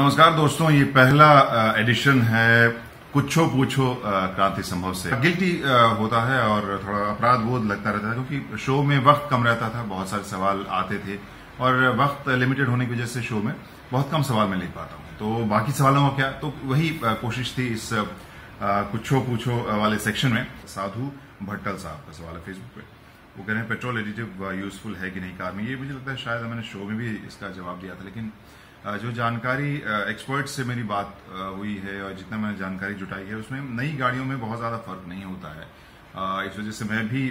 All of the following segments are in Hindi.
नमस्कार दोस्तों, ये पहला एडिशन है कुछो पूछो क्रांति संभव से। गिल्टी होता है और थोड़ा अपराध बोध लगता रहता है क्योंकि शो में वक्त कम रहता था, बहुत सारे सवाल आते थे और वक्त लिमिटेड होने की वजह से शो में बहुत कम सवाल मैं लिख पाता हूँ। तो बाकी सवालों का क्या, तो वही कोशिश थी इस कुछो पूछो वाले सेक्शन में। साधु भट्टल साहब का सवाल है फेसबुक पे, वो कह रहे हैं पेट्रोल एडिटिव यूजफुल है कि नहीं कार में। ये मुझे लगता है शायद मैंने शो में भी इसका जवाब दिया था, लेकिन जो जानकारी एक्सपर्ट से मेरी बात हुई है और जितना मैंने जानकारी जुटाई है उसमें नई गाड़ियों में बहुत ज़्यादा फर्क नहीं होता है। इस वजह से मैं भी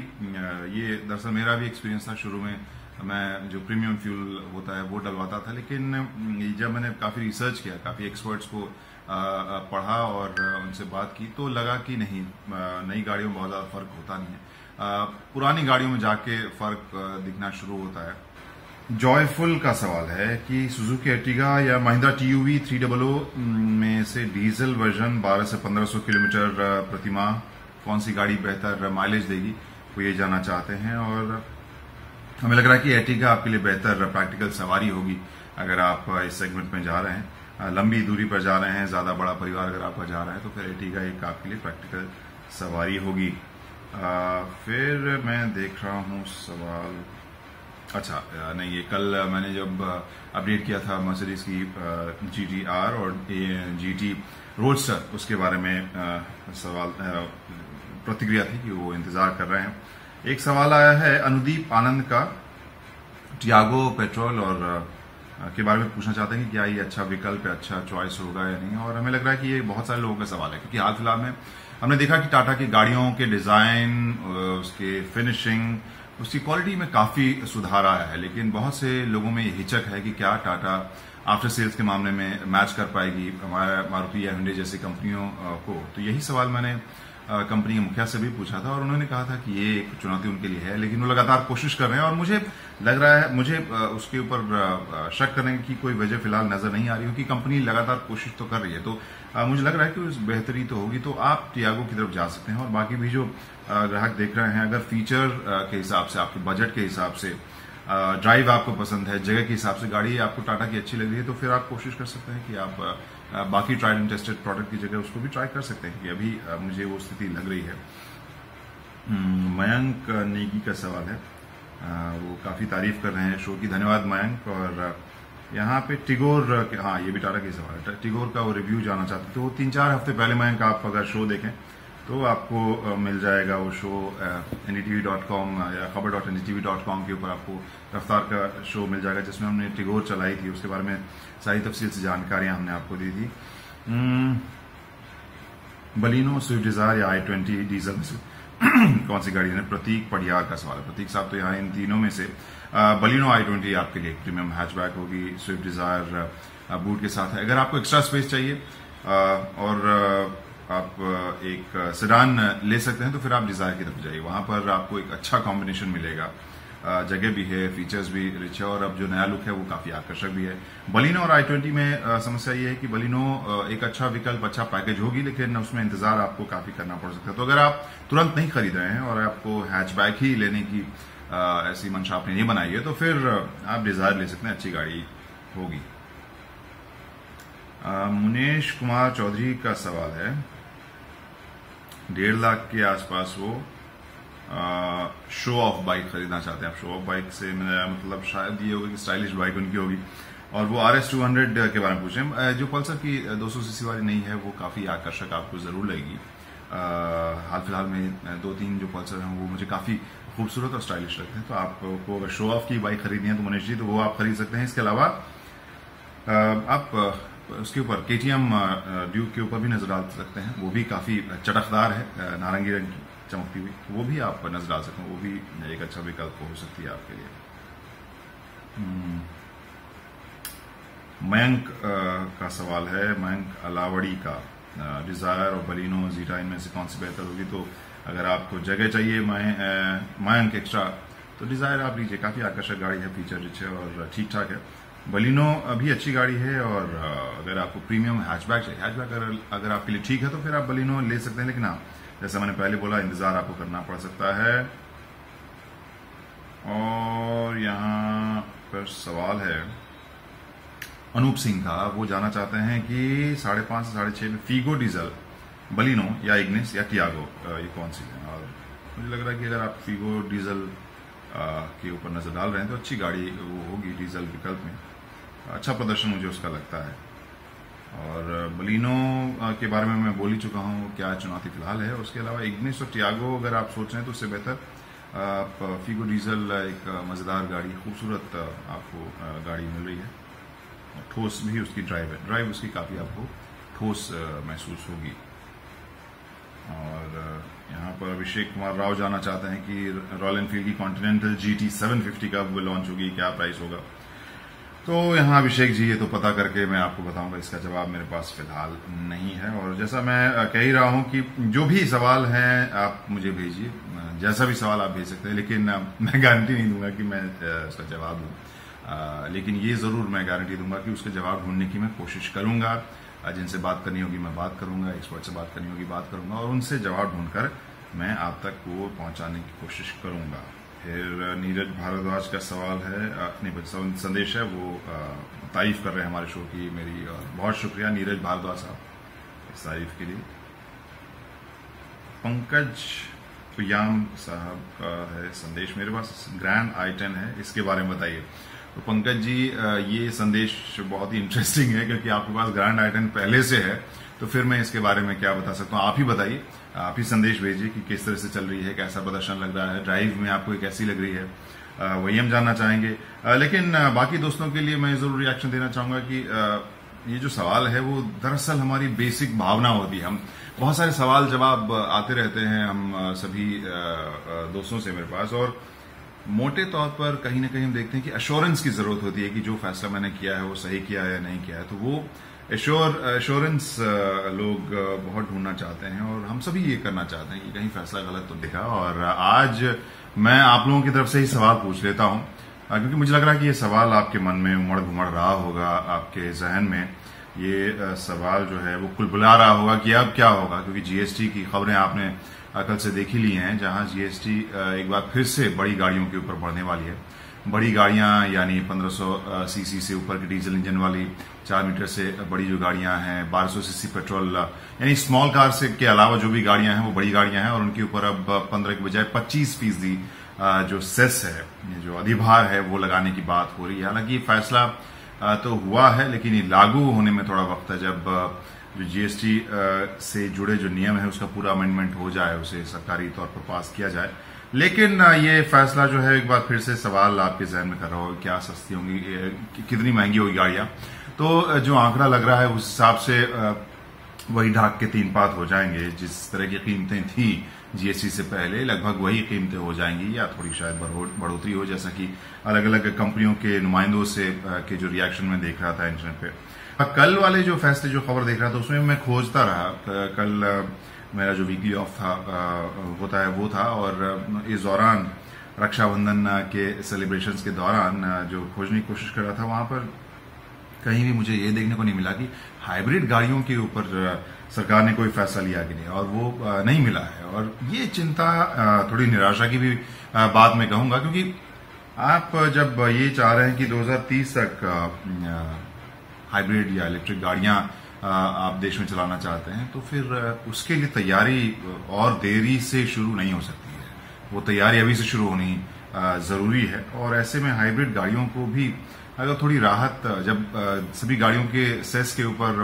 ये दरअसल मेरा भी एक्सपीरियंस था। शुरू में मैं जो प्रीमियम फ्यूल होता है वो डलवाता था, लेकिन जब मैंने काफ़ी रिसर्च किया, काफ़ी एक्सपर्ट्स को पढ़ा और उनसे बात की तो लगा कि नहीं, नई गाड़ियों में बहुत ज़्यादा फर्क होता नहीं है। पुरानी गाड़ियों में जाके फर्क दिखना शुरू होता है। जॉयफुल का सवाल है कि सुजुकी एर्टिगा या महिंद्रा टीयूवी 300 में से डीजल वर्जन 1200 से 1500 किलोमीटर प्रति माह कौन सी गाड़ी बेहतर माइलेज देगी, वो ये जानना चाहते हैं। और हमें लग रहा है कि एर्टिगा आपके लिए बेहतर प्रैक्टिकल सवारी होगी अगर आप इस सेगमेंट में जा रहे हैं, लंबी दूरी पर जा रहे हैं, ज्यादा बड़ा परिवार अगर आपका जा रहा है तो फिर एर्टिगा एक आपके लिए प्रैक्टिकल सवारी होगी। फिर मैं देख रहा हूँ सवाल, अच्छा नहीं, ये कल मैंने जब अपडेट किया था मर्सिडीज की GT-R और GT रोडस्टर, उसके बारे में सवाल प्रतिक्रिया थी कि वो इंतजार कर रहे हैं। एक सवाल आया है अनुदीप आनंद का, टियागो पेट्रोल और के बारे में पूछना चाहते हैं कि क्या ये अच्छा विकल्प है, अच्छा चॉइस होगा या नहीं। और हमें लग रहा है कि ये बहुत सारे लोगों का सवाल है क्योंकि हाल फिलहाल में हमने देखा कि टाटा की गाड़ियों के डिजाइन, उसके फिनिशिंग, उसकी क्वालिटी में काफी सुधार आया है, लेकिन बहुत से लोगों में ये हिचक है कि क्या टाटा आफ्टर सेल्स के मामले में मैच कर पाएगी हमारा मारुति या हुंडई जैसी कंपनियों को। तो यही सवाल मैंने कंपनी के मुखिया से भी पूछा था और उन्होंने कहा था कि ये एक चुनौती उनके लिए है, लेकिन वो लगातार कोशिश कर रहे हैं और मुझे लग रहा है, मुझे उसके ऊपर शक करने की कोई वजह फिलहाल नजर नहीं आ रही, क्योंकि कंपनी लगातार कोशिश तो कर रही है। तो मुझे लग रहा है कि बेहतरी तो होगी, तो आप टियागो की तरफ जा सकते हैं। और बाकी भी जो ग्राहक देख रहे हैं, अगर फीचर के हिसाब से, आपके बजट के हिसाब से, ड्राइव आपको पसंद है, जगह के हिसाब से गाड़ी आपको टाटा की अच्छी लग रही है, तो फिर आप कोशिश कर सकते हैं कि आप बाकी ट्राइड एंड टेस्टेड प्रोडक्ट की जगह उसको भी ट्राई कर सकते हैं कि अभी मुझे वो स्थिति लग रही है। मयंक नेगी का सवाल है, वो काफी तारीफ कर रहे हैं शो की, धन्यवाद मयंक। और यहाँ पे टिगोर, हाँ ये भी टाटा का सवाल है, टिगोर का वो रिव्यू जानना चाहते थे। वो 3-4 हफ्ते पहले मयंक आप अगर शो देखें तो आपको मिल जाएगा वो शो ndtv.com या खबर.ndtv.com के ऊपर आपको रफ्तार का शो मिल जाएगा, जिसमें हमने टिगोर चलाई थी, उसके बारे में सारी तफसील से जानकारियां हमने आपको दी थी। बलिनो, स्विफ्ट डिजायर या i20 डीजल में से कौन सी गाड़ी है? प्रतीक पढ़ियार का सवाल है। प्रतीक साहब, तो यहाँ इन तीनों में से बलिनो i20 आपके लिए प्रीमियम हैचबैक होगी, स्विफ्ट डिजायर बूट के साथ है। अगर आपको एक्स्ट्रा स्पेस चाहिए और आप एक सेडान ले सकते हैं तो फिर आप डिजायर की तरफ जाइए, वहां पर आपको एक अच्छा कॉम्बिनेशन मिलेगा, जगह भी है, फीचर्स भी रिच है और अब जो नया लुक है वो काफी आकर्षक भी है। बलिनो और i20 में समस्या ये है कि बलिनो एक अच्छा विकल्प, अच्छा पैकेज होगी, लेकिन उसमें इंतजार आपको काफी करना पड़ सकता है। तो अगर आप तुरंत नहीं खरीद रहे हैं और आपको हैचबैक ही लेने की ऐसी मंशा आपने नहीं बनाई है तो फिर आप डिजायर ले सकते हैं, अच्छी गाड़ी होगी। मुनेश कुमार चौधरी का सवाल है, 1.5 लाख के आसपास वो शो ऑफ बाइक खरीदना चाहते हैं। आप शो ऑफ बाइक से मेरा मतलब शायद ये होगा कि स्टाइलिश बाइक उनकी होगी और वो RS200 के बारे में पूछें। जो पल्सर की 200 सीसी वाली नहीं है वो काफी आकर्षक आपको जरूर लगेगी। हाल फिलहाल में 2-3 जो पल्सर हैं वो मुझे काफी खूबसूरत और स्टाइलिश लगते हैं। तो आपको अगर शो ऑफ की बाइक खरीदनी है तो मनीष जी, तो वो आप खरीद सकते हैं। इसके अलावा आप उसके ऊपर KTM ड्यूक के ऊपर भी नजर डाल सकते हैं, वो भी काफी चटकदार है, नारंगी रंग की चमकती हुई, तो वो भी आप नजर डाल सकते हैं, वो भी एक अच्छा विकल्प हो सकती है आपके लिए। मयंक का सवाल है, मयंक अलावड़ी का, डिजायर और बलिनो जीटा इनमें से कौन सी बेहतर होगी? तो अगर आपको जगह चाहिए मयंक एक्स्ट्रा, तो डिजायर आप लीजिए, काफी आकर्षक गाड़ी है, फीचर रिच है और ठीक ठाक है। बलिनो अभी अच्छी गाड़ी है और अगर आपको प्रीमियम हैचबैक चाहिए, हैचबैक अगर आपके लिए ठीक है तो फिर आप बलिनो ले सकते हैं, लेकिन हाँ जैसा मैंने पहले बोला, इंतजार आपको करना पड़ सकता है। और यहाँ पर सवाल है अनूप सिंह का, वो जाना चाहते हैं कि 5.5 से 6.5 में फीगो डीजल बलिनो या इग्निस या टियागो ये कौन सी है। और मुझे लग रहा है कि अगर आप फीगो डीजल के ऊपर नजर डाल रहे हैं तो अच्छी गाड़ी वो होगी डीजल विकल्प में, अच्छा प्रदर्शन मुझे उसका लगता है। और बलिनो के बारे में मैं बोल ही चुका हूँ क्या चुनौती फिलहाल है। उसके अलावा इग्निस और टियागो अगर आप सोच रहे हैं तो उससे बेहतर आप फीगो डीजल एक मजेदार गाड़ी, खूबसूरत आपको गाड़ी मिल रही है, ठोस भी उसकी ड्राइव उसकी काफी आपको ठोस महसूस होगी। और यहाँ पर अभिषेक कुमार राव जानना चाहते हैं कि रॉयल एनफील्ड की कॉन्टिनेंटल GT 750 कब लॉन्च होगी, क्या प्राइस होगा। तो यहाँ अभिषेक जी ये तो पता करके मैं आपको बताऊंगा, इसका जवाब मेरे पास फिलहाल नहीं है। और जैसा मैं कह ही रहा हूँ कि जो भी सवाल हैं आप मुझे भेजिए, जैसा भी सवाल आप भेज सकते हैं, लेकिन मैं गारंटी नहीं दूंगा कि मैं उसका जवाब दूं। लेकिन ये जरूर मैं गारंटी दूंगा कि उसका जवाब ढूंढने की मैं कोशिश करूंगा। जिनसे बात करनी होगी मैं बात करूंगा, एक्सपर्ट से बात करनी होगी बात करूंगा, और उनसे जवाब ढूंढकर मैं आप तक वो पहुंचाने की कोशिश करूंगा। फिर नीरज भारद्वाज का सवाल है, अपने संदेश है, वो तारीफ कर रहे हैं हमारे शो की मेरी, और बहुत शुक्रिया नीरज भारद्वाज साहब इस तारीफ के लिए। पंकज पुयाम साहब का है संदेश, मेरे पास ग्रैंड i10 है, इसके बारे में बताइए। तो पंकज जी ये संदेश बहुत ही इंटरेस्टिंग है क्योंकि आपके पास ग्रैंड i10 पहले से है, तो फिर मैं इसके बारे में क्या बता सकता हूँ। आप ही बताइए, आप ही संदेश भेजिए कि किस तरह से चल रही है, कैसा प्रदर्शन लग रहा है, ड्राइव में आपको कैसी लग रही है, वही हम जानना चाहेंगे। लेकिन बाकी दोस्तों के लिए मैं जरूर रिएक्शन देना चाहूंगा कि ये जो सवाल है वो दरअसल हमारी बेसिक भावना होती है। हम बहुत सारे सवाल जवाब आते रहते हैं हम सभी दोस्तों से मेरे पास, और मोटे तौर पर कहीं ना कहीं हम देखते हैं कि एश्योरेंस की जरूरत होती है कि जो फैसला मैंने किया है वो सही किया है या नहीं किया है। तो वो एश्योरेंस लोग बहुत ढूंढना चाहते हैं, और हम सभी ये करना चाहते हैं कि कहीं फैसला गलत तो दिखा। और आज मैं आप लोगों की तरफ से ही सवाल पूछ लेता हूं, क्योंकि मुझे लग रहा है कि ये सवाल आपके मन में उमड़ घुमड़ रहा होगा, आपके जहन में ये सवाल जो है वो कुलबुला रहा होगा कि अब क्या होगा, क्योंकि जीएसटी की खबरें आपने कल से देख ही ली हैं, जहां जीएसटी एक बार फिर से बड़ी गाड़ियों के ऊपर बढ़ने वाली है। बड़ी गाड़ियां यानी 1500 सीसी से ऊपर की डीजल इंजन वाली, 4 मीटर से बड़ी जो गाड़ियां हैं, 1200 सीसी पेट्रोल यानी स्मॉल कार से के अलावा जो भी गाड़ियां हैं वो बड़ी गाड़ियां हैं, और उनके ऊपर अब 15 के बजाय 25% जो सेस है, जो अधिभार है, वो लगाने की बात हो रही है। हालांकि फैसला तो हुआ है, लेकिन ये लागू होने में थोड़ा वक्त है। जब जो जीएसटी से जुड़े जो नियम है उसका पूरा अमेंडमेंट हो जाए, उसे सरकारी तौर पर पास किया जाए। लेकिन ये फैसला जो है एक बार फिर से सवाल आपके जहन में कर रहा हो, क्या सस्ती होंगी, कितनी महंगी होगी गाड़ियां। तो जो आंकड़ा लग रहा है उस हिसाब से वही ढाक के 3 पात हो जाएंगे। जिस तरह की कीमतें थी जीएसटी से पहले, लगभग वही कीमतें हो जाएंगी, या थोड़ी शायद बढ़ोतरी हो, जैसा कि अलग अलग कंपनियों के नुमाइंदों से के जो रिएक्शन में देख रहा था इंटरनेट पे। कल वाले जो फैसले जो खबर देख रहा था उसमें मैं खोजता रहा, कल मेरा जो वीकली ऑफ था होता है वो था, और इस दौरान रक्षाबंधन के सेलिब्रेशंस के दौरान जो खोजने की कोशिश कर रहा था, वहां पर कहीं भी मुझे ये देखने को नहीं मिला कि हाइब्रिड गाड़ियों के ऊपर सरकार ने कोई फैसला लिया कि नहीं, और वो नहीं मिला है। और ये चिंता, थोड़ी निराशा की भी बात मैं कहूंगा, क्योंकि आप जब ये चाह रहे हैं कि 2030 तक हाइब्रिड या इलेक्ट्रिक गाड़ियां आप देश में चलाना चाहते हैं, तो फिर उसके लिए तैयारी और देरी से शुरू नहीं हो सकती है। वो तैयारी अभी से शुरू होनी जरूरी है। और ऐसे में हाइब्रिड गाड़ियों को भी अगर थोड़ी राहत, जब सभी गाड़ियों के सेस के ऊपर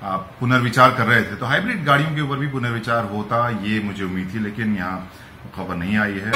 आप पुनर्विचार कर रहे थे, तो हाइब्रिड गाड़ियों के ऊपर भी पुनर्विचार होता, ये मुझे उम्मीद थी, लेकिन यहाँ खबर नहीं आई है।